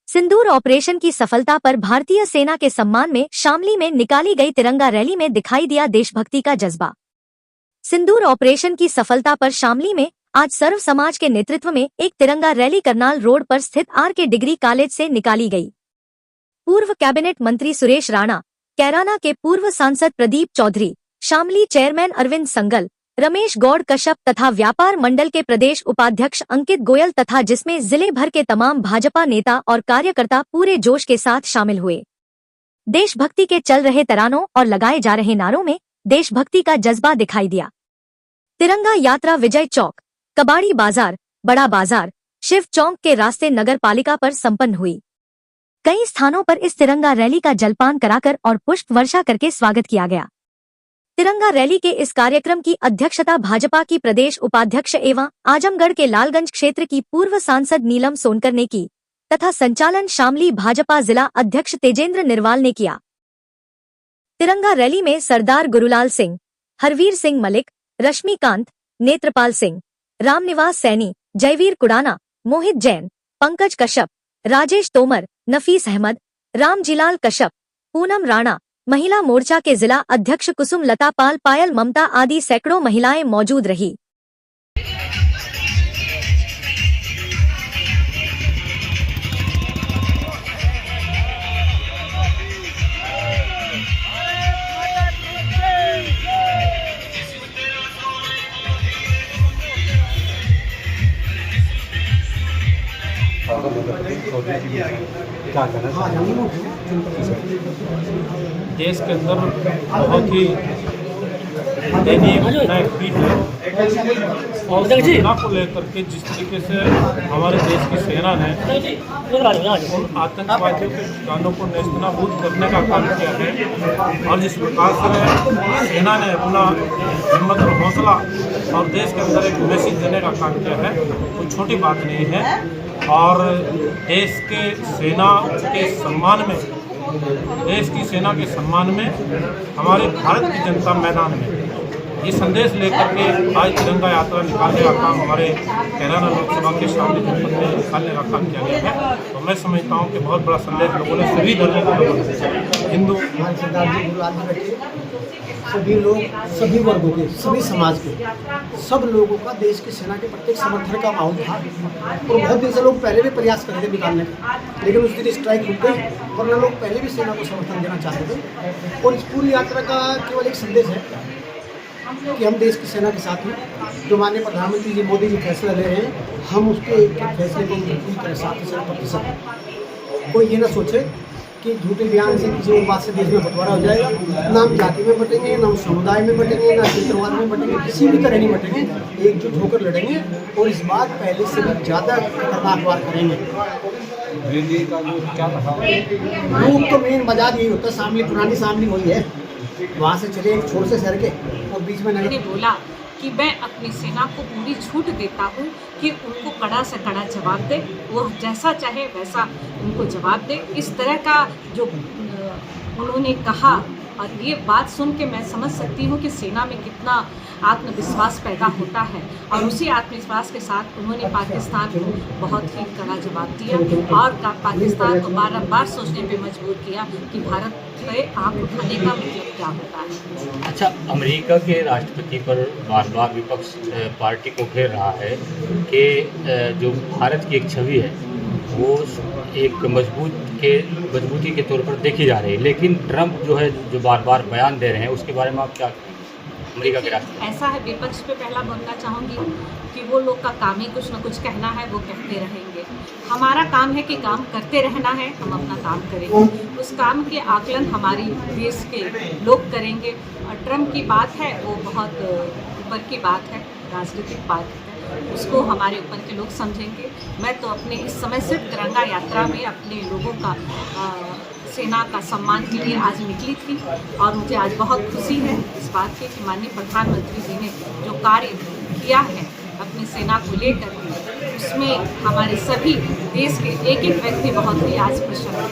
सिंदूर operation की सफलता पर भारतीय सेना के सम्मान में शामली में निकाली गई तिरंगा रैली में दिखाई दिया देशभक्ति का जज्बा। सिंदूर ऑपरेशन की सफलता पर शामली में आज सर्व समाज के नेतृत्व में एक तिरंगा रैली करनाल रोड पर स्थित आर.के. डिग्री कॉलेज से निकाली गई। पूर्व कैबिनेट मंत्री सुरेश राणा, कैराना के पूर्व सांसद प्रदीप चौधरी, शामली चेयरमैन अरविंद संगल, रमेश गौड़ कश्यप तथा व्यापार मंडल के प्रदेश उपाध्यक्ष अंकित गोयल तथा जिसमें जिले भर के तमाम भाजपा नेता और कार्यकर्ता पूरे जोश के साथ शामिल हुए। देशभक्ति के चल रहे तरानों और लगाए जा रहे नारों में देशभक्ति का जज्बा दिखाई दिया। तिरंगा यात्रा विजय चौक, कबाड़ी बाजार, बड़ा बाजार, शिव चौक के रास्ते नगर पालिका पर संपन्न हुई। कई स्थानों पर इस तिरंगा रैली का जलपान कराकर और पुष्प वर्षा करके स्वागत किया गया। तिरंगा रैली के इस कार्यक्रम की अध्यक्षता भाजपा की प्रदेश उपाध्यक्ष एवं आजमगढ़ के लालगंज क्षेत्र की पूर्व सांसद नीलम सोनकर ने की तथा संचालन शामली भाजपा जिला अध्यक्ष तेजेंद्र निर्वाल ने किया। तिरंगा रैली में सरदार गुरुलाल सिंह, हरवीर सिंह मलिक, रश्मिकांत, नेत्रपाल सिंह, रामनिवास सैनी, जयवीर कुडाना, मोहित जैन, पंकज कश्यप, राजेश तोमर, नफीस अहमद, रामजीलाल कश्यप, पूनम राणा, महिला मोर्चा के जिला अध्यक्ष कुसुम लता पाल, पायल ममता आदि सैकड़ों महिलाएं मौजूद रही। देश के अंदर बहुत ही दयनीय घटनाएं हुई है और सेना को लेकर के जिस तरीके से हमारे देश की सेना ने उन आतंकवादियों के ठिकानों को नेस्तनाबूद करने का काम किया है और जिस प्रकार से सेना ने अपना हिम्मत और हौसला और देश के अंदर एक मैसेज देने का काम किया है, कोई छोटी बात नहीं है। और देश के सेना के सम्मान में, देश की सेना के सम्मान में हमारे भारत की जनता मैदान में ये संदेश लेकर के आज तिरंगा यात्रा निकालने का काम हमारे कैराना लोकसभा के शामली जनपद में निकालने का काम किया गया है। तो मैं समझता हूँ कि बहुत बड़ा संदेश लोगों ने, सभी धर्मों के लोगों ने, हिंदू, सभी लोग, सभी वर्गों के, सभी समाज के, सब लोगों का देश की सेना के प्रत्येक समर्थन का माहौल था। और बहुत दिन से लोग पहले भी प्रयास कर रहे थे निकालने का, लेकिन उस दिन स्ट्राइक रुक गई वरना लोग पहले भी सेना को समर्थन देना चाहते थे। और इस पूरी यात्रा का केवल एक संदेश है कि हम देश की सेना के साथ हैं। जो माननीय प्रधानमंत्री जी मोदी जी फैसला ले रहे हैं, हम उसके फैसले को पूरी तरह 100% कोई ये ना सोचे कि झूठे बयान से किसी और बात से देश में बंटवारा हो जाएगा। ना हम जाति में बटेंगे, ना हम समुदाय में बटेंगे, ना क्षेत्रवाद में बटेंगे, किसी भी तरह नहीं बटेंगे। एकजुट होकर लड़ेंगे और इस बार पहले से भी ज़्यादा खतरनाक वार करेंगे। रूप तो मेन बाजार यही होता है, शामली पुरानी शामली वही है, वहाँ से चले एक छोर से शहर के और बीच में मैंने बोला कि मैं अपनी सेना को पूरी छूट देता हूँ कि उनको कड़ा से कड़ा जवाब दे, वो जैसा चाहे वैसा उनको जवाब दे। इस तरह का जो उन्होंने कहा और ये बात सुन के मैं समझ सकती हूँ कि सेना में कितना आत्मविश्वास पैदा होता है। और उसी आत्मविश्वास के साथ उन्होंने पाकिस्तान को बहुत ही कड़ा जवाब दिया और पाकिस्तान को बार सोचने पे मजबूर किया कि भारत पे आँख उठाने का मतलब क्या होता है। अच्छा, अमेरिका के राष्ट्रपति पर बार बार विपक्ष पार्टी को घेर रहा है कि जो भारत की एक छवि है वो एक मजबूती के तौर पर देखी जा रही है, लेकिन ट्रंप जो है जो बार बार बयान दे रहे हैं उसके बारे में आप क्या, अमेरिका के राष्ट्रपति? ऐसा है, विपक्ष पे पहला बोलना चाहूँगी कि वो लोग का काम ही कुछ न कुछ कहना है, वो कहते रहेंगे। हमारा काम है कि काम करते रहना है, हम अपना काम करेंगे। उस काम के आकलन हमारी देश के लोग करेंगे। और ट्रंप की बात है वो बहुत ऊपर की बात है, राजनीतिक बात है, उसको हमारे ऊपर के लोग समझेंगे। मैं तो अपने इस समय सिर्फ तिरंगा यात्रा में अपने लोगों का सेना का सम्मान के लिए आज निकली थी और मुझे आज बहुत खुशी है इस बात की कि माननीय प्रधानमंत्री जी ने जो कार्य किया है अपनी सेना को लेकर, उसमें हमारे सभी देश के एक एक व्यक्ति बहुत ही आज प्रसन्न है।